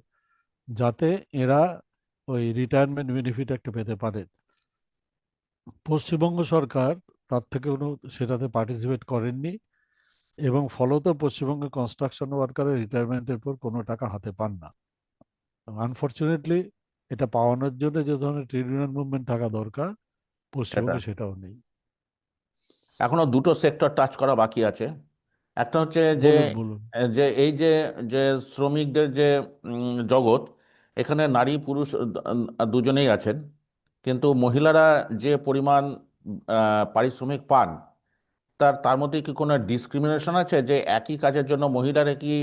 যাতে এরা ওই রিটায়ারমেন্ট বেনিফিট একটা পেতে পারে। পশ্চিমবঙ্গ সরকার তার থেকে কোনো সেটাতে পার্টিসিপেট করেননি, এবং ফলত পশ্চিমবঙ্গের কনস্ট্রাকশন ওয়ার্কারের রিটায়ারমেন্টের পর কোনো টাকা হাতে পান না। আনফর্চুনেটলি এটা পাওয়ানোর জন্য যে ধরনের ট্রেড ইউনিয়ন মুভমেন্ট থাকা দরকার, সেটা পশ্চিমবঙ্গে সেটাও নেই। এখনো দুটো সেক্টর টাচ করা বাকি আছে। একটা হচ্ছে যে বলুন বলুন। যে এই যে যে শ্রমিকদের যে জগৎ, এখানে নারী পুরুষ দুজনেই আছেন। কিন্তু মহিলারা যে পরিমাণ পারিশ্রমিক পান, তার মধ্যে কি কোনো ডিসক্রিমিনেশন আছে যে একই কাজের জন্য মহিলারা কি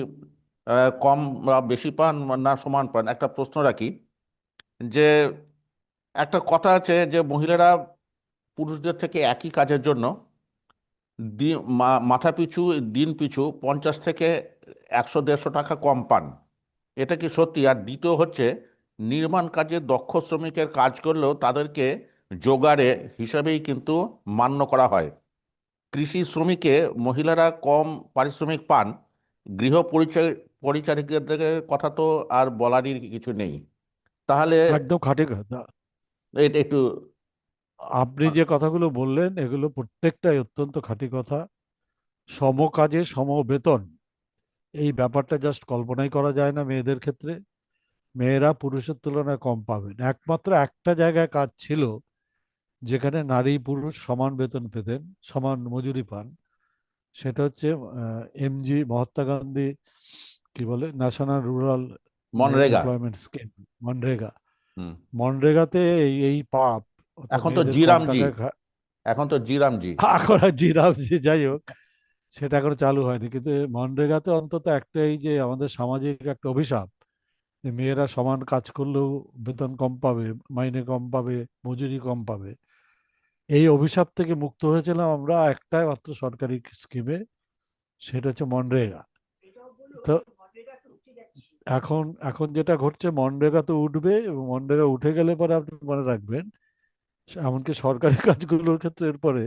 কম বা বেশি পান না সমান পান? একটা প্রশ্ন রাখি যে একটা কথা আছে যে মহিলারা পুরুষদের থেকে একই কাজের জন্য মাথা পিছু দিন পিছু 50 থেকে 100 150 টাকা কম পান। এটা কি সত্যি? আর দ্বিতীয় হচ্ছে, নির্মাণ কাজে দক্ষ শ্রমিকের কাজ করলেও তাদেরকে জোগাড়ে হিসাবেই কিন্তু মান্য করা হয়। কৃষি শ্রমিকে মহিলারা কম পারিশ্রমিক পান। গৃহ পরিচারিকাদের কথা তো আর বলারই কিছু নেই। তাহলে একদম খাঁটি কথা। এটা একটু আপনি যে কথাগুলো বললেন এগুলো প্রত্যেকটাই অত্যন্ত খাঁটি কথা। সম কাজে সম বেতন, এই ব্যাপারটা জাস্ট কল্পনাই করা যায় না মেয়েদের ক্ষেত্রে। মেয়েরা পুরুষের তুলনায় কম পাবেন। একমাত্র একটা জায়গায় কাজ ছিল যেখানে নারী পুরুষ সমান বেতন পেতেন, সমান মজুরি পান। সেটা হচ্ছে এমজি মহাত্মা গান্ধী কি বলে, national rural MNREGA. Employment scheme, MNREGA. হুম। মনরেগাতে এই পাপ, অর্থাৎ এখন তো মেয়েদের কম জিরামজি, টাকায় এখন তো জিরামজি। এখন আর জিরাফজি যাই হোক, সেটা এখনো চালু হয়নি। কিন্তু মনরেগাতে অন্তত একটাই, যে আমাদের সামাজিক একটা অভিশাপ যে মেয়েরা সমান কাজ করলেও বেতন কম পাবে, মাইনে কম পাবে, মজুরি কম পাবে, এই অভিশাপ থেকে মুক্ত হয়েছিলাম আমরা একটাই মাত্র সরকারি স্কিমে, সেটা হচ্ছে মনরেগা। তো এখন এখন যেটা ঘটছে, মনরেগা তো উঠবে, এবং মনরেগা উঠে গেলে পরে আপনি মনে রাখবেন, এমনকি সরকারি কাজগুলোর ক্ষেত্রে এরপরে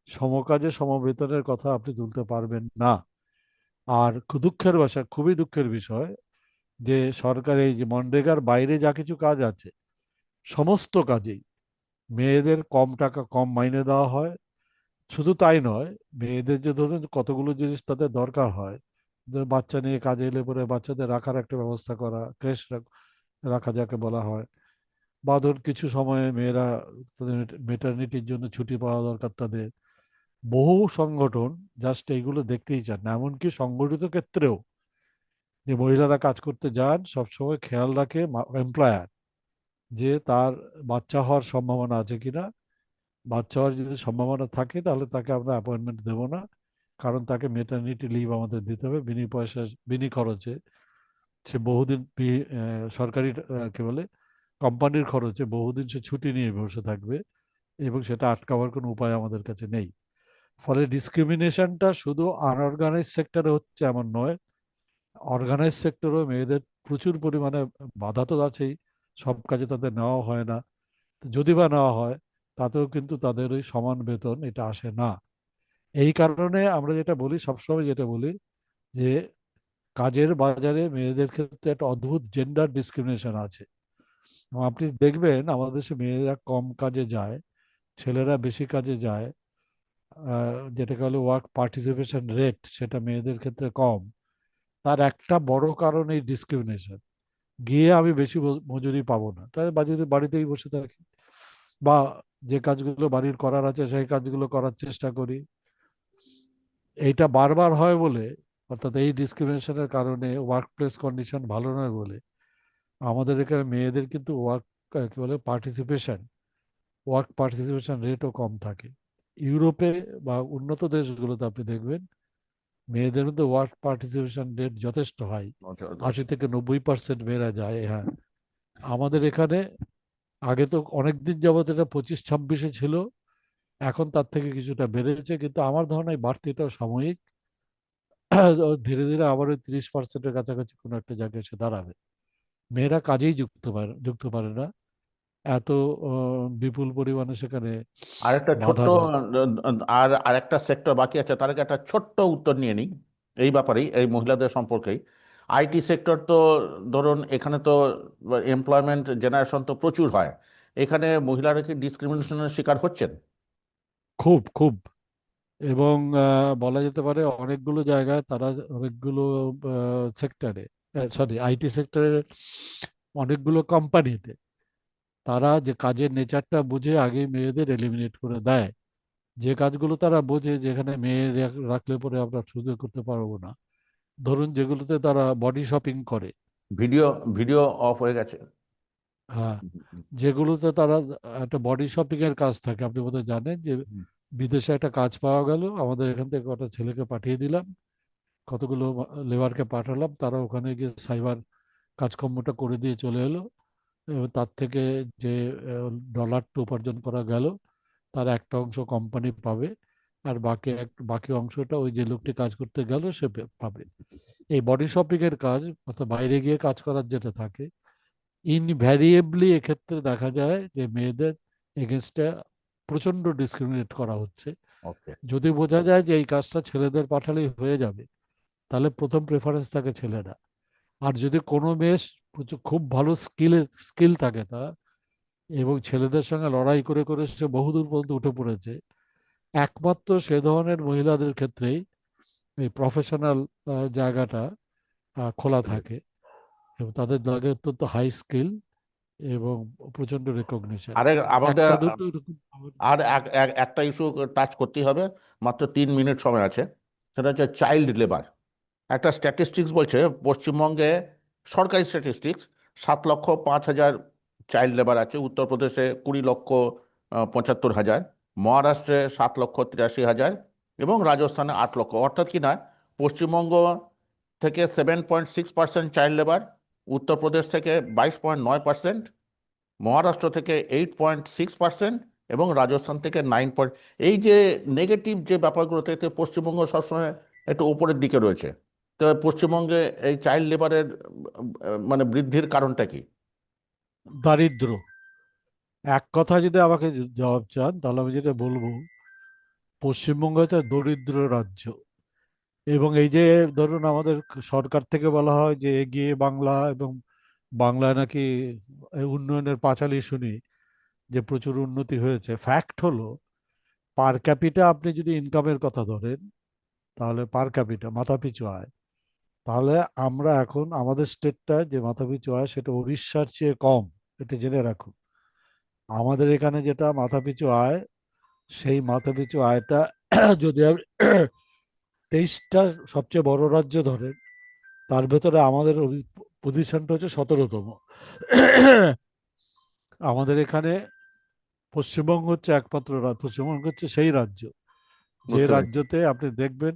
সমকাজে সমবেতনের কথা আপনি তুলতে পারবেন না। আর দুঃখের বিষয়, খুবই দুঃখের বিষয়, যে সরকার এই যে মনরেগার বাইরে যা কিছু কাজ আছে, সমস্ত কাজেই মেয়েদের কম টাকা, কম মাইনে দেওয়া হয়। শুধু তাই নয়, মেয়েদের যে ধরুন কতগুলো জিনিস তাদের দরকার হয়, যে বাচ্চা নিয়ে কাজে এলে পরে বাচ্চাদের রাখার একটা ব্যবস্থা করা, ক্রেশ রাখা যাকে বলা হয়, বা ধর কিছু সময়ে মেয়েরা তাদের মেটার্নিটির জন্য ছুটি পাওয়া দরকার তাদের, বহু সংগঠন জাস্ট এইগুলো দেখতেই চান না। এমনকি সংগঠিত ক্ষেত্রেও যে মহিলারা কাজ করতে যান, সবসময় খেয়াল রাখে এমপ্লয়ার যে তার বাচ্চা হওয়ার সম্ভাবনা আছে কিনা। বাচ্চা হওয়ার যদি সম্ভাবনা থাকে তাহলে তাকে আমরা অ্যাপয়েন্টমেন্ট দেবো না, কারণ তাকে মেটার্নিটি লিভ আমাদের দিতে হবে বিনি পয়সা, বিনি খরচে। সে বহুদিন সরকারি কি বলে, কোম্পানির খরচে বহুদিন সে ছুটি নিয়ে বসে থাকবে, এবং সেটা আটকাবার কোনো উপায় আমাদের কাছে নেই। ফলে ডিসক্রিমিনেশনটা শুধু আনঅর্গানাইজ সেক্টরে হচ্ছে এমন নয়, অর্গানাইজ সেক্টরেও মেয়েদের প্রচুর পরিমাণে বাধা তো আছেই, সব কাজে তাদের নেওয়া হয় না। যদি বা নেওয়া হয়, তাতেও কিন্তু তাদের ওই সমান বেতন এটা আসে না। এই কারণে আমরা যেটা বলি, সবসময় যেটা বলি, যে কাজের বাজারে মেয়েদের ক্ষেত্রে একটা অদ্ভুত জেন্ডার ডিসক্রিমিনেশন আছে। এবং আপনি দেখবেন আমাদের দেশে মেয়েরা কম কাজে যায়, ছেলেরা বেশি কাজে যায়। যেটাকে বলে ওয়ার্ক পার্টিসিপেশন রেট, সেটা মেয়েদের ক্ষেত্রে কম। তার একটা বড় কারণ এই ডিসক্রিমিনেশন। গিয়ে আমি বেশি মজুরি পাবো না, তাই বাড়িতেই বসে থাকি, বা যে কাজগুলো বাড়ির করার আছে সেই কাজগুলো করার চেষ্টা করি। এইটা বারবার হয় বলে, অর্থাৎ এই ডিসক্রিমিনেশনের কারণে ওয়ার্ক প্লেস কন্ডিশন ভালো নয় বলে আমাদের এখানে মেয়েদের কিন্তু কি বলে ওয়ার্ক পার্টিসিপেশন রেটও কম থাকে। ইউরোপে বা উন্নত দেশগুলোতে আপনি দেখবেন মেয়েদের মধ্যে ওয়ার্ক পার্টিসিপেশন রেট যথেষ্ট হাই, 80 থেকে 90% মেয়েরা যায়। হ্যাঁ, আমাদের এখানে আগে তো অনেক দিন যাবত এটা 25-26-এ ছিল, এখন তার থেকে কিছুটা বেড়েছে, কিন্তু আমার ধারণা এই বাড়তিটাও সাময়িক। ধীরে ধীরে আবার ওই 30%-এর কাছাকাছি কোনো একটা জায়গায় এসে দাঁড়াবে। মেয়েরা কাজেই যুক্ত পারে না, এত বিপুল পরিমাণে সেখানে আরেকটা ছোট্ট বাধা দেয়। আর আরেকটা সেক্টর বাকি আছে, তার আগে একটা ছোট্ট উত্তর নিয়ে নিই এই ব্যাপারেই, এই মহিলাদের সম্পর্কেই। আইটি সেক্টর তো ধরুন, এখানে তো এমপ্লয়মেন্ট জেনারেশন তো প্রচুর হয়, এখানে মহিলারা কি ডিসক্রিমিনেশনের শিকার হচ্ছেন? খুব খুব। এবং বলা যেতে পারে অনেকগুলো জায়গায় তারা, অনেকগুলো সেক্টরে, সরি আইটি সেক্টরের অনেকগুলো কোম্পানিতে তারা যে কাজের নেচারটা বুঝে আগেই মেয়েদের এলিমিনেট করে দেয়। যে কাজগুলো তারা বোঝে যেখানে মেয়ে রাখলে পরে আমরা সুযোগ করতে পারবো না, ধরুন যেগুলোতে তারা বডি শপিং করে। ভিডিও ভিডিও অফ হয়ে গেছে। হ্যাঁ, যেগুলোতে তারা একটা বডি শপিং এর কাজ থাকে, আপনি বোধহয় জানেন যে বিদেশে একটা কাজ পাওয়া গেল, আমাদের এখান থেকে কটা ছেলেকে পাঠিয়ে দিলাম, কতগুলো লেবারকে পাঠালাম, তারা ওখানে গিয়ে সাইবার কাজকর্মটা করে দিয়ে চলে এলো। এবং তার থেকে যে ডলারটা উপার্জন করা গেল, তার একটা অংশ কোম্পানি পাবে, আর বাকি অংশটা ওই যে লোকটি কাজ করতে গেল সে পাবে। এই বডি শপিং এর কাজ, অর্থাৎ বাইরে গিয়ে কাজ করার যেটা থাকে, ইনভ্যারিয়েবলি এক্ষেত্রে দেখা যায় যে মেয়েদের এগেনস্টে প্রচন্ড ডিসক্রিমিনেট করা হচ্ছে। ওকে। যদি বোঝা যায় যে এই কাজটা ছেলেদের পাঠালেই হয়ে যাবে, তাহলে প্রথম প্রেফারেন্স থাকে ছেলেরা। আর যদি কোনো মেয়ে খুব ভালো স্কিল থাকে তা, এবং ছেলেদের সঙ্গে লড়াই করে করে সে বহুদূর পর্যন্ত উঠে পড়েছে, একমাত্র সে ধরনের মহিলাদের ক্ষেত্রেই এই প্রফেশনাল জায়গাটা খোলা থাকে, এবং তাদের লাগে অত্যন্ত হাই স্কিল এবং প্রচন্ড রেকগনিশন। আরে আমাদের একটা দুটো এরকম আর একটা ইস্যু টাচ করতেই হবে, মাত্র 3 মিনিট সময় আছে। সেটা হচ্ছে চাইল্ড লেবার। একটা স্ট্যাটিস্টিক্স বলছে পশ্চিমবঙ্গে, সরকারি স্ট্যাটিস্টিক্স, 7,05,000 চাইল্ড লেবার আছে। উত্তরপ্রদেশে 20,75,000, মহারাষ্ট্রে 7,83,000 এবং রাজস্থানে 8 লক্ষ। অর্থাৎ কি না, পশ্চিমবঙ্গ থেকে 7.6% চাইল্ড লেবার, উত্তরপ্রদেশ থেকে 22.9%, মহারাষ্ট্র থেকে 8.6% এবং রাজস্থান থেকে 9 এই যে নেগেটিভ যে ব্যাপারগুলো থেকে পশ্চিমবঙ্গ সবসময় একটু উপরের দিকে রয়েছে। তো পশ্চিমবঙ্গে এই চাইল্ড লেবারের মানে বৃদ্ধির কারণটা কি? দারিদ্র। এক কথা যদি আমাকে জবাব চান, তাহলে আমি যেটা বলবো, পশ্চিমবঙ্গ হচ্ছে দরিদ্র রাজ্য। এবং এই যে ধরুন আমাদের সরকার থেকে বলা হয় যে এগিয়ে বাংলা, এবং বাংলায় নাকি উন্নয়নের পাঁচালী শুনি যে প্রচুর উন্নতি হয়েছে। ফ্যাক্ট হলো, পার ক্যাপিটা আপনি যদি ইনকামের কথা ধরেন, তাহলে পার ক্যাপিটা মাথাপিছু আয়, তাহলে আমরা এখন আমাদের স্টেটটা যে মাথাপিছু আয় সেটা উড়িষ্যার চেয়ে কম। এটা জেনে রাখুন। আমাদের এখানে যেটা মাথাপিছু আয়, সেই মাথাপিছু আয়টা যদি আপনি 23টা সবচেয়ে বড় রাজ্য ধরেন, তার ভেতরে আমাদের পজিশনটা হচ্ছে 17তম। আমাদের এখানে পশ্চিমবঙ্গ হচ্ছে একমাত্র রাজ্য, পশ্চিমবঙ্গ হচ্ছে সেই রাজ্য যে বুঝতে পেরেছি। রাজ্যতে আপনি দেখবেন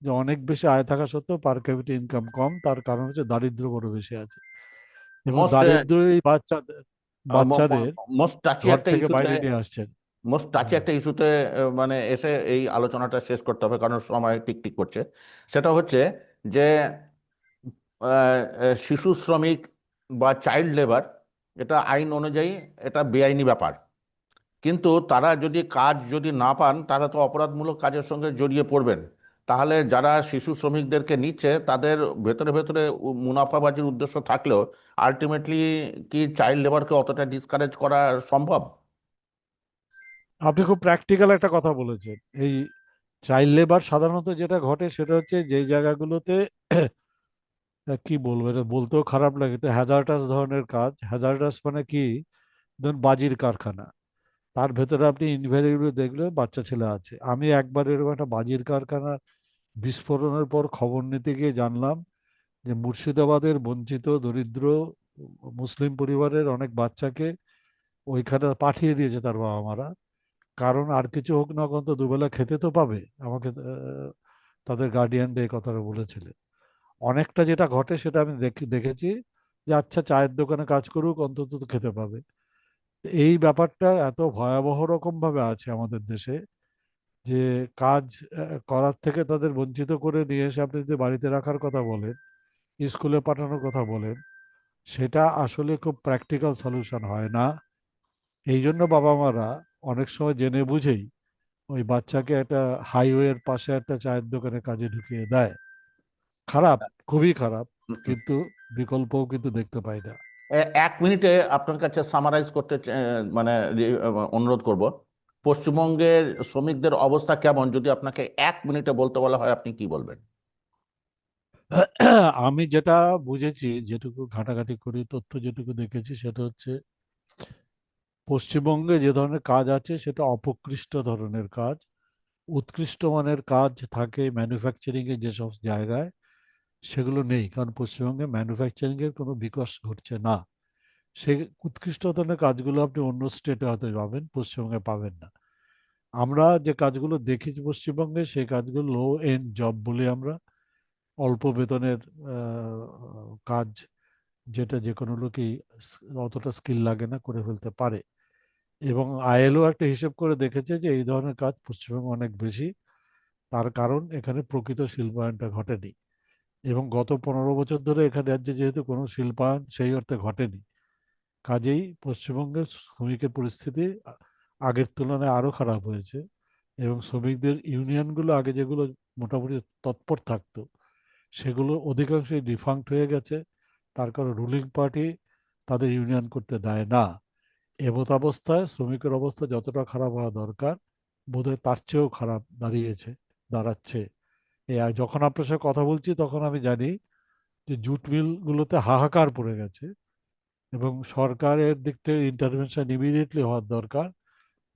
যে অনেক বেশি আয় থাকা সত্ত্বেও পার ক্যাপিটা ইনকাম কম। তার কারণ হচ্ছে দারিদ্র্য বড় বেশি আছে, এবং মোস্ট দারিদ্র্য এই বাচ্চাদের মোস্ট টাচি ঘর একটা থেকে ইস্যুতে বাইরে নিয়ে আসছেন। মোস্ট টাচি হ্যাঁ। একটা ইস্যুতে মানে এসে এই আলোচনাটা শেষ করতে হবে, কারণ সময় টিকটিক করছে। সেটা হচ্ছে যে শিশু শ্রমিক বা চাইল্ড লেবার, এটা আইন অনুযায়ী এটা বেআইনি ব্যাপার। কিন্তু তারা যদি কাজ যদি না পান, তারা তো অপরাধমূলক কাজের সঙ্গে জড়িয়ে পড়বেন। তাহলে যারা শিশু শ্রমিকদেরকে নিচ্ছে তাদের ভেতরে ভেতরে মুনাফাবাজির উদ্দেশ্য থাকলেও আলটিমেটলি কি চাইল্ড লেবারকে অতটা ডিসকারেজ করা সম্ভব? আপনি খুব প্র্যাকটিক্যাল একটা কথা বলেছেন। এই চাইল্ড লেবার সাধারণত যেটা ঘটে সেটা হচ্ছে যেই জায়গাগুলোতে কি বলবো, এটা বলতেও খারাপ লাগে, এটা হ্যাজার্ডাস ধরনের কাজ। হ্যাজার্ডাস মানে কি? ধরুন বাজির কারখানা, তার ভেতরে আপনি ইনভ্যারিয়েবলি দেখলে বাচ্চা ছেলে আছে। আমি একবার এরকম একটা বাজির কারখানার বিস্ফোরণের পর খবর নিতে গিয়ে জানলাম যে মুর্শিদাবাদের বঞ্চিত দরিদ্র মুসলিম পরিবারের অনেক বাচ্চাকে ওইখানে পাঠিয়ে দিয়েছে তার বাবা মারা। কারণ আর কিছু হোক না, অন্তত দুবেলা খেতে তো পাবে। আমাকে তাদের গার্ডিয়ানরা এই কথাটা বলেছিলেন। অনেকটা যেটা ঘটে সেটা আমি দেখেছি, যে আচ্ছা চায়ের দোকানে কাজ করুক, অন্তত তো খেতে পাবে। এই ব্যাপারটা এত ভয়াবহ রকম ভাবে আছে আমাদের দেশে, যে কাজ করার থেকে তাদের বঞ্চিত করে নিয়ে এসে আপনি যদি বাড়িতে রাখার কথা বলেন, স্কুলে পাঠানোর কথা বলেন, সেটা আসলে খুব প্র্যাকটিক্যাল সলিউশন হয় না। এই জন্য বাবা মারা অনেক সময় জেনে বুঝেই ওই বাচ্চাকে একটা হাইওয়ের পাশে একটা চায়ের দোকানে কাজে ঢুকিয়ে দেয়। খারাপ, খুবই খারাপ, কিন্তু বিকল্পও কিন্তু দেখতে পাই না। 1 মিনিটে আপনার কাছে সামারাইজ করতে মানে অনুরোধ করব, পশ্চিমবঙ্গের শ্রমিকদের অবস্থা কেমন যদি আপনাকে 1 মিনিটে বলতে বলা হয়, আপনি কি বলবেন? আমি যেটা বুঝেছি, যেটুকু ঘাটাঘাটি করি, তথ্য যেটুকু দেখেছি, সেটা হচ্ছে পশ্চিমবঙ্গে যে ধরনের কাজ আছে সেটা অপকৃষ্ট ধরনের কাজ। উৎকৃষ্ট মানের কাজ থাকে ম্যানুফ্যাকচারিং এর যেসব জায়গায়, সেগুলো নেই, কারণ পশ্চিমবঙ্গে ম্যানুফ্যাকচারিং এর কোনো বিকাশ ঘটছে না। সেই উৎকৃষ্ট ধরনের কাজগুলো আপনি অন্য স্টেটে হয়তো পাবেন, পশ্চিমবঙ্গে পাবেন না। আমরা যে কাজগুলো দেখেছি পশ্চিমবঙ্গে, সেই কাজগুলো লো এন্ড জব বলি আমরা। অল্প বেতনের কাজ, যেটা যে কোনো লোকই অতটা স্কিল লাগে না, করে ফেলতে পারে। এবং আইএলও একটা হিসেব করে দেখেছে যে এই ধরনের কাজ পশ্চিমবঙ্গে অনেক বেশি। তার কারণ এখানে প্রকৃত শিল্পায়নটা ঘটেনি, এবং গত 15 বছর ধরে এখানে রাজ্যে যেহেতু কোনো শিল্পায়ন সেই অর্থে ঘটেনি, কাজেই পশ্চিমবঙ্গের শ্রমিকের পরিস্থিতি আগের তুলনায় আরো খারাপ হয়েছে। এবং শ্রমিকদের ইউনিয়নগুলো আগে যেগুলো মোটামুটি তৎপর থাকতো, সেগুলো অধিকাংশই ডিফাঙ্ক্ট হয়ে গেছে। তার কারণ রুলিং পার্টি তাদের ইউনিয়ন করতে দেয় না। এমতাবস্থায় শ্রমিকের অবস্থা যতটা খারাপ হওয়া দরকার, বোধহয় তার চেয়েও খারাপ দাঁড়াচ্ছে। যখন আপনার সাথে কথা বলছি তখন আমি জানি যে জুট মিল গুলোতে হাহাকার পড়ে গেছে, এবং সরকারের দিক থেকে ইন্টারভেনশন ইমিডিয়েটলি হওয়ার দরকার,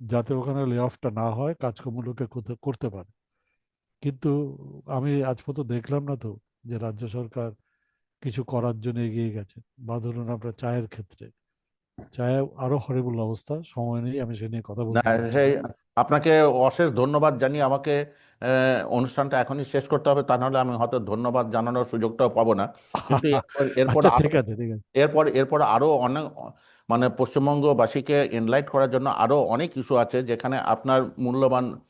যাতে ওখানে লে অফটা না হয়, কাজকর্মগুলোকে করতে করতে পারে। কিন্তু আমি আজ পর্যন্ত দেখলাম না তো যে রাজ্য সরকার কিছু করার জন্য এগিয়ে গেছে। বা ধরুন আপনার চায়ের ক্ষেত্রে, চায়ে আরো হরিবল অবস্থা, সময় নেই, আমি সে নিয়ে কথা না, বলতে পারছি সেই না। আপনাকে অশেষ ধন্যবাদ জানিয়ে আমাকে অনুষ্ঠানটা এখনই শেষ করতে হবে, তা নাহলে আমি হয়তো ধন্যবাদ জানানোর সুযোগটাও পাবো না। কিন্তু এরপর এরপর আচ্ছা, আরো ঠিক আছে, ঠিক আছে। এরপর এরপর আরো অনেক, মানে পশ্চিমবঙ্গবাসীকে এনলাইট করার জন্য আরো অনেক ইস্যু আছে যেখানে আপনার মূল্যবান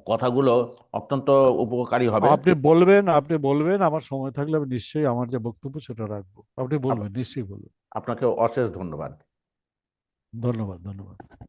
কথাগুলো অত্যন্ত উপকারী হবে। আপনি বলবেন, আমার সময় থাকলে আমি নিশ্চয়ই আমার যে বক্তব্য সেটা রাখবো। আপনি আপ- বলবেন, নিশ্চয়ই বলবেন। আপনাকে অশেষ ধন্যবাদ। ধন্যবাদ, ধন্যবাদ।